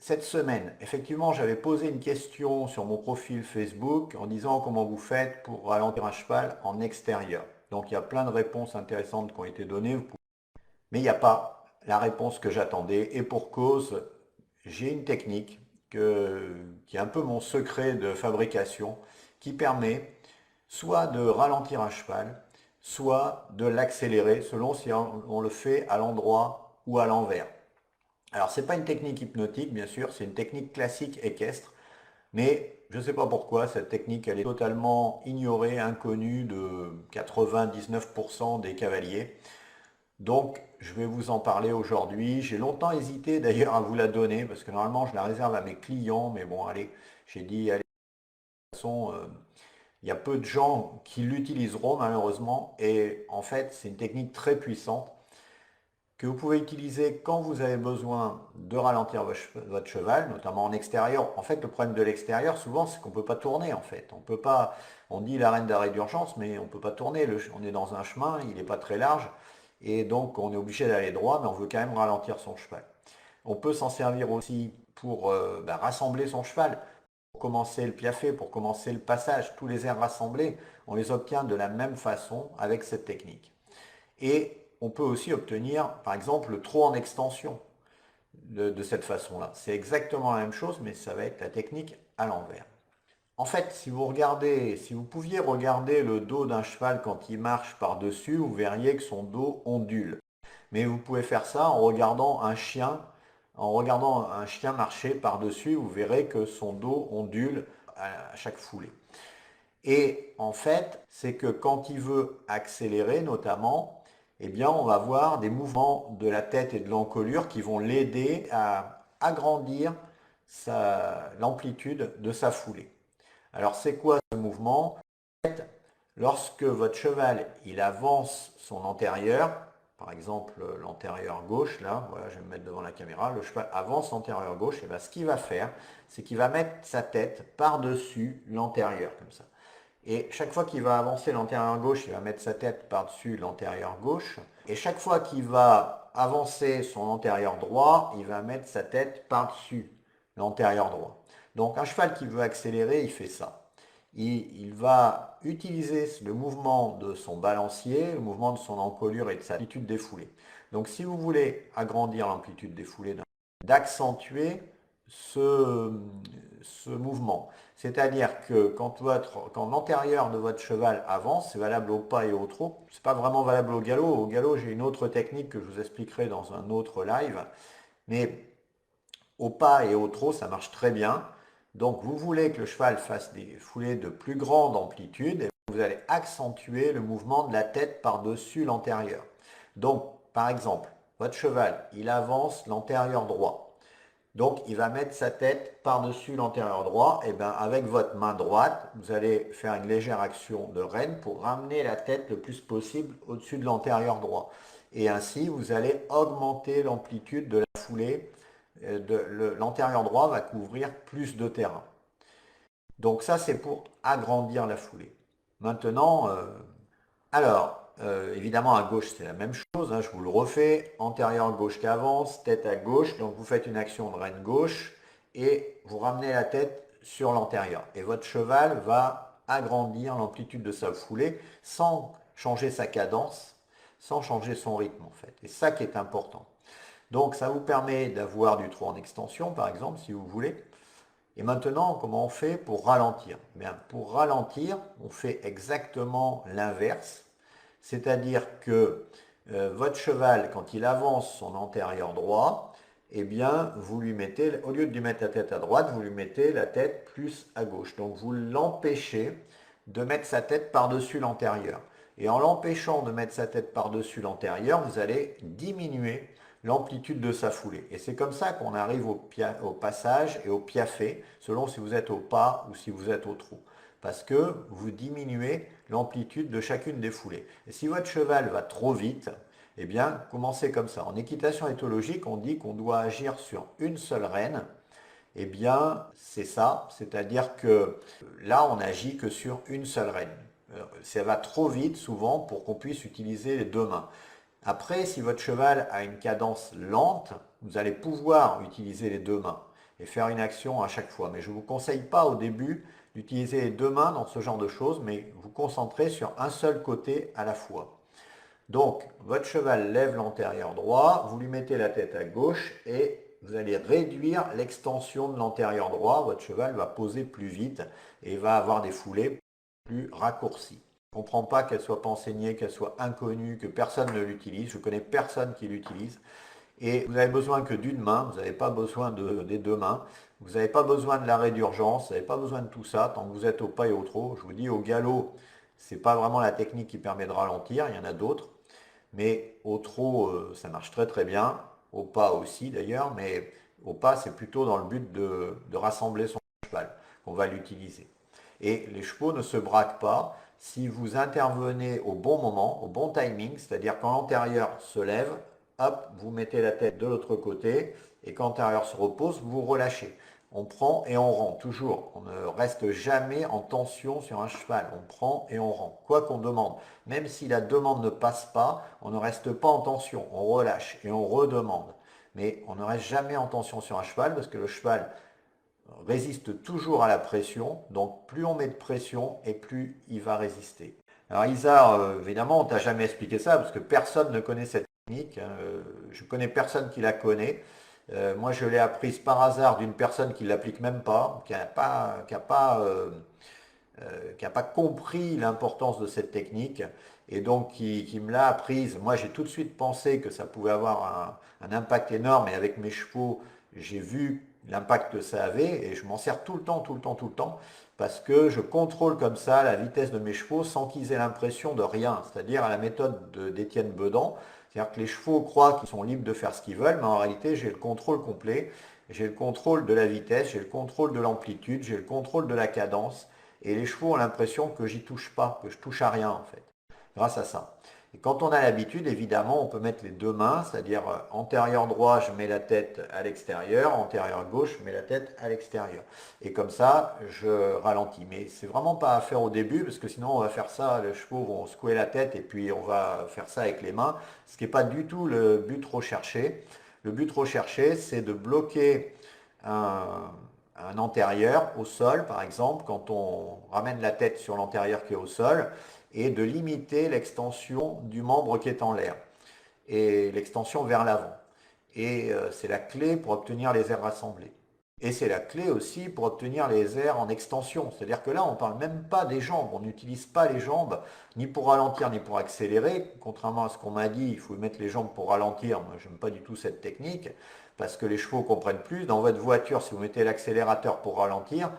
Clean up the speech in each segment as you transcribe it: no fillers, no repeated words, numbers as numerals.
Cette semaine, effectivement, j'avais posé une question sur mon profil Facebook en disant comment vous faites pour ralentir un cheval en extérieur. Donc il y a plein de réponses intéressantes qui ont été données, mais il n'y a pas la réponse que j'attendais. Et pour cause, j'ai une technique qui est un peu mon secret de fabrication, qui permet soit de ralentir un cheval, soit de l'accélérer selon si on le fait à l'endroit ou à l'envers. Alors, ce n'est pas une technique hypnotique, bien sûr, c'est une technique classique équestre, mais je ne sais pas pourquoi, cette technique, elle est totalement ignorée, inconnue de 99% des cavaliers. Donc, je vais vous en parler aujourd'hui. J'ai longtemps hésité d'ailleurs à vous la donner, parce que normalement, je la réserve à mes clients, mais bon, allez, j'ai dit, allez, de toute façon, il y a peu de gens qui l'utiliseront malheureusement, et en fait, c'est une technique très puissante que vous pouvez utiliser quand vous avez besoin de ralentir votre cheval, notamment en extérieur. En fait, le problème de l'extérieur, souvent, c'est qu'on ne peut pas tourner, en fait. On peut pas, on dit l'arène d'arrêt d'urgence, mais on ne peut pas tourner. On est dans un chemin, il n'est pas très large, et donc on est obligé d'aller droit, mais on veut quand même ralentir son cheval. On peut s'en servir aussi pour rassembler son cheval, pour commencer le piaffe, pour commencer le passage. Tous les airs rassemblés, on les obtient de la même façon avec cette technique. Et on peut aussi obtenir, par exemple, le trot en extension de cette façon-là. C'est exactement la même chose, mais ça va être la technique à l'envers. En fait, si vous regardez, si vous pouviez regarder le dos d'un cheval quand il marche par-dessus, vous verriez que son dos ondule. Mais vous pouvez faire ça en regardant un chien marcher par-dessus, vous verrez que son dos ondule à chaque foulée. Et en fait, c'est que quand il veut accélérer notamment, eh bien, on va voir des mouvements de la tête et de l'encolure qui vont l'aider à agrandir l'amplitude de sa foulée. Alors, c'est quoi ce mouvement? Lorsque votre cheval il avance son antérieur, par exemple l'antérieur gauche, là, voilà, je vais me mettre devant la caméra, le cheval avance l'antérieur gauche, et bien ce qu'il va faire, c'est qu'il va mettre sa tête par-dessus l'antérieur, comme ça. Et chaque fois qu'il va avancer l'antérieur gauche, il va mettre sa tête par-dessus l'antérieur gauche. Et chaque fois qu'il va avancer son antérieur droit, il va mettre sa tête par-dessus l'antérieur droit. Donc un cheval qui veut accélérer, il fait ça. Il va utiliser le mouvement de son balancier, le mouvement de son encolure et de sa amplitude des foulées. Donc si vous voulez agrandir l'amplitude des foulées, d'accentuer ce mouvement. C'est-à-dire que quand l'antérieur de votre cheval avance, c'est valable au pas et au trot. Ce n'est pas vraiment valable au galop. Au galop, j'ai une autre technique que je vous expliquerai dans un autre live. Mais au pas et au trot, ça marche très bien. Donc vous voulez que le cheval fasse des foulées de plus grande amplitude et vous allez accentuer le mouvement de la tête par-dessus l'antérieur. Donc par exemple, votre cheval, il avance l'antérieur droit. Donc, il va mettre sa tête par-dessus l'antérieur droit. Et bien, avec votre main droite, vous allez faire une légère action de rêne pour ramener la tête le plus possible au-dessus de l'antérieur droit. Et ainsi, vous allez augmenter l'amplitude de la foulée. L'antérieur droit va couvrir plus de terrain. Donc ça, c'est pour agrandir la foulée. Maintenant, évidemment, à gauche, c'est la même chose, hein, je vous le refais. Antérieur gauche qui avance, tête à gauche. Donc, vous faites une action de reine gauche et vous ramenez la tête sur l'antérieur. Et votre cheval va agrandir l'amplitude de sa foulée sans changer sa cadence, sans changer son rythme, en fait. Et ça qui est important. Donc, ça vous permet d'avoir du trot en extension, par exemple, si vous voulez. Et maintenant, comment on fait pour ralentir? Bien, pour ralentir, on fait exactement l'inverse. C'est-à-dire que votre cheval, quand il avance son antérieur droit, eh bien, vous lui mettez, au lieu de lui mettre la tête à droite, vous lui mettez la tête plus à gauche. Donc, vous l'empêchez de mettre sa tête par-dessus l'antérieur. Et en l'empêchant de mettre sa tête par-dessus l'antérieur, vous allez diminuer l'amplitude de sa foulée. Et c'est comme ça qu'on arrive au passage et au piaffé, selon si vous êtes au pas ou si vous êtes au trot. Parce que vous diminuez l'amplitude de chacune des foulées. Et si votre cheval va trop vite, eh bien, commencez comme ça. En équitation éthologique, on dit qu'on doit agir sur une seule reine. Eh bien, c'est ça, c'est-à-dire que là, on n'agit que sur une seule reine. Ça va trop vite souvent pour qu'on puisse utiliser les deux mains. Après, si votre cheval a une cadence lente, vous allez pouvoir utiliser les deux mains. et faire une action à chaque fois. Mais je ne vous conseille pas au début d'utiliser les deux mains dans ce genre de choses, mais vous concentrez sur un seul côté à la fois. Donc, votre cheval lève l'antérieur droit, vous lui mettez la tête à gauche et vous allez réduire l'extension de l'antérieur droit. Votre cheval va poser plus vite et va avoir des foulées plus raccourcies. Je ne comprends pas qu'elle ne soit pas enseignée, qu'elle soit inconnue, que personne ne l'utilise. Je ne connais personne qui l'utilise. Et vous n'avez besoin que d'une main, vous n'avez pas besoin des deux mains. Vous n'avez pas besoin de l'arrêt d'urgence, vous n'avez pas besoin de tout ça. Tant que vous êtes au pas et au trot, je vous dis au galop, ce n'est pas vraiment la technique qui permet de ralentir, il y en a d'autres. Mais au trot, ça marche très très bien. Au pas aussi d'ailleurs, mais au pas, c'est plutôt dans le but de rassembler son cheval qu'on va l'utiliser. Et les chevaux ne se braquent pas si vous intervenez au bon moment, au bon timing, c'est-à-dire quand l'antérieur se lève, hop, vous mettez la tête de l'autre côté, et quand l'antérieur se repose, vous relâchez. On prend et on rend, toujours. On ne reste jamais en tension sur un cheval. On prend et on rend, quoi qu'on demande. Même si la demande ne passe pas, on ne reste pas en tension. On relâche et on redemande. Mais on ne reste jamais en tension sur un cheval parce que le cheval résiste toujours à la pression. Donc plus on met de pression et plus il va résister. Alors Isa, évidemment, on t'a jamais expliqué ça parce que personne ne connaît cette technique. Je connais personne qui la connaît. Moi, je l'ai apprise par hasard d'une personne qui ne l'applique même pas, qui n'a pas compris l'importance de cette technique et donc qui me l'a apprise. Moi, j'ai tout de suite pensé que ça pouvait avoir un impact énorme et avec mes chevaux, j'ai vu l'impact que ça avait et je m'en sers tout le temps parce que je contrôle comme ça la vitesse de mes chevaux sans qu'ils aient l'impression de rien, c'est-à-dire à la méthode d'Étienne Bedan. C'est-à-dire que les chevaux croient qu'ils sont libres de faire ce qu'ils veulent, mais en réalité, j'ai le contrôle complet. J'ai le contrôle de la vitesse, j'ai le contrôle de l'amplitude, j'ai le contrôle de la cadence. Et les chevaux ont l'impression que j'y touche pas, que je touche à rien en fait, grâce à ça. Et quand on a l'habitude, évidemment, on peut mettre les deux mains, c'est-à-dire antérieur droit, je mets la tête à l'extérieur, antérieur gauche, je mets la tête à l'extérieur. Et comme ça, je ralentis. Mais c'est vraiment pas à faire au début, parce que sinon on va faire ça, les chevaux vont secouer la tête et puis on va faire ça avec les mains, ce qui n'est pas du tout le but recherché. Le but recherché, c'est de bloquer un antérieur au sol, par exemple, quand on ramène la tête sur l'antérieur qui est au sol, et de limiter l'extension du membre qui est en l'air, et l'extension vers l'avant. Et c'est la clé pour obtenir les airs rassemblés. Et c'est la clé aussi pour obtenir les airs en extension. C'est-à-dire que là, on ne parle même pas des jambes. On n'utilise pas les jambes ni pour ralentir ni pour accélérer. Contrairement à ce qu'on m'a dit, il faut mettre les jambes pour ralentir. Moi, je n'aime pas du tout cette technique parce que les chevaux comprennent plus. Dans votre voiture, si vous mettez l'accélérateur pour ralentir,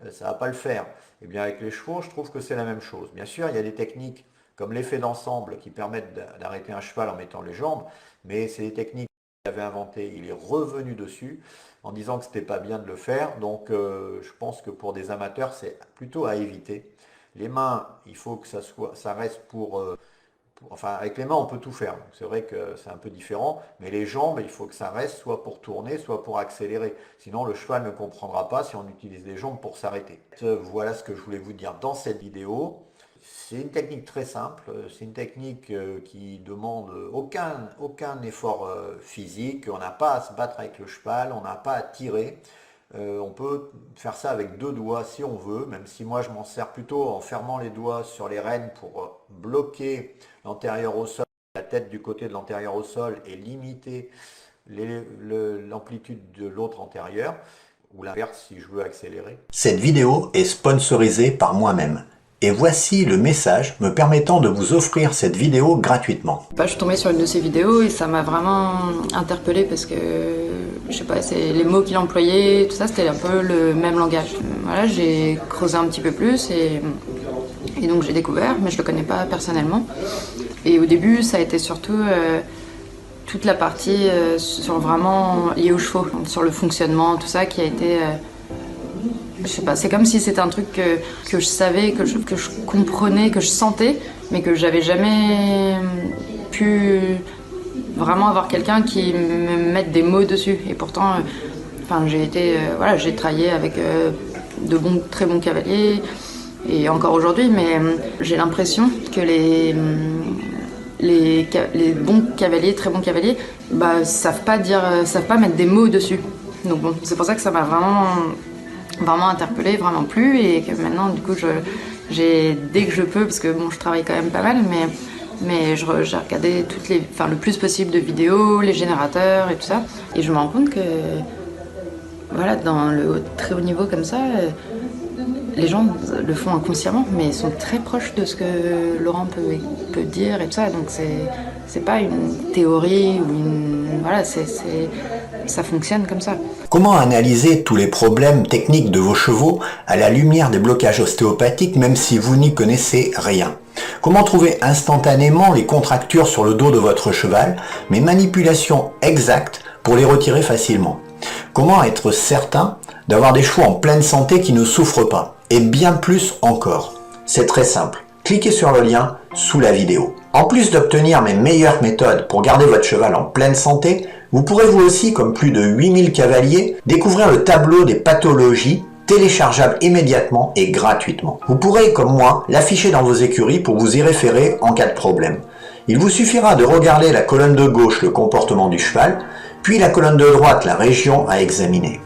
ça ne va pas le faire. Et bien avec les chevaux, je trouve que c'est la même chose. Bien sûr, il y a des techniques comme l'effet d'ensemble qui permettent d'arrêter un cheval en mettant les jambes, mais c'est des techniques qu'il avait inventées. Il est revenu dessus en disant que ce n'était pas bien de le faire. Donc je pense que pour des amateurs, c'est plutôt à éviter. Les mains, il faut que ça reste enfin, avec les mains, on peut tout faire. C'est vrai que c'est un peu différent, mais les jambes, il faut que ça reste soit pour tourner, soit pour accélérer. Sinon, le cheval ne comprendra pas si on utilise les jambes pour s'arrêter. Voilà ce que je voulais vous dire dans cette vidéo. C'est une technique très simple. C'est une technique qui demande aucun effort physique. On n'a pas à se battre avec le cheval, on n'a pas à tirer. On peut faire ça avec deux doigts si on veut, même si moi je m'en sers plutôt en fermant les doigts sur les rênes pour bloquer l'antérieur au sol, la tête du côté de l'antérieur au sol et limiter l'amplitude de l'autre antérieur, ou l'inverse si je veux accélérer. Cette vidéo est sponsorisée par moi-même. Et voici le message me permettant de vous offrir cette vidéo gratuitement. Je suis tombée sur une de ces vidéos et ça m'a vraiment interpellée parce que, je sais pas, c'est les mots qu'il employait, tout ça, c'était un peu le même langage. Voilà, j'ai creusé un petit peu plus et donc j'ai découvert, mais je le connais pas personnellement. Et au début, ça a été surtout toute la partie sur vraiment liée aux chevaux, sur le fonctionnement, tout ça qui a été... je sais pas, c'est comme si c'était un truc que je savais, que je comprenais, que je sentais, mais que j'avais jamais pu vraiment avoir quelqu'un qui me mette des mots dessus. Et pourtant, j'ai travaillé avec très bons cavaliers, et encore aujourd'hui, mais j'ai l'impression que les bons cavaliers, très bons cavaliers, savent pas mettre des mots dessus. Donc bon, c'est pour ça que ça m'a vraiment interpellée, vraiment plu, et que maintenant du coup dès que je peux, parce que bon, je travaille quand même pas mal, mais j'ai regardé le plus possible de vidéos, les générateurs et tout ça, et je me rends compte que voilà, dans le très haut niveau comme ça, les gens le font inconsciemment, mais ils sont très proches de ce que Laurent peut dire et tout ça. Donc c'est pas une théorie ou voilà, ça fonctionne comme ça. Comment analyser tous les problèmes techniques de vos chevaux à la lumière des blocages ostéopathiques, même si vous n'y connaissez rien? Comment trouver instantanément les contractures sur le dos de votre cheval, mais manipulation exacte pour les retirer facilement? Comment être certain d'avoir des chevaux en pleine santé qui ne souffrent pas? Et bien plus encore. C'est très simple. Cliquez sur le lien sous la vidéo. En plus d'obtenir mes meilleures méthodes pour garder votre cheval en pleine santé, vous pourrez vous aussi, comme plus de 8000 cavaliers, découvrir le tableau des pathologies téléchargeable immédiatement et gratuitement. Vous pourrez, comme moi, l'afficher dans vos écuries pour vous y référer en cas de problème. Il vous suffira de regarder la colonne de gauche, le comportement du cheval, puis la colonne de droite, la région à examiner.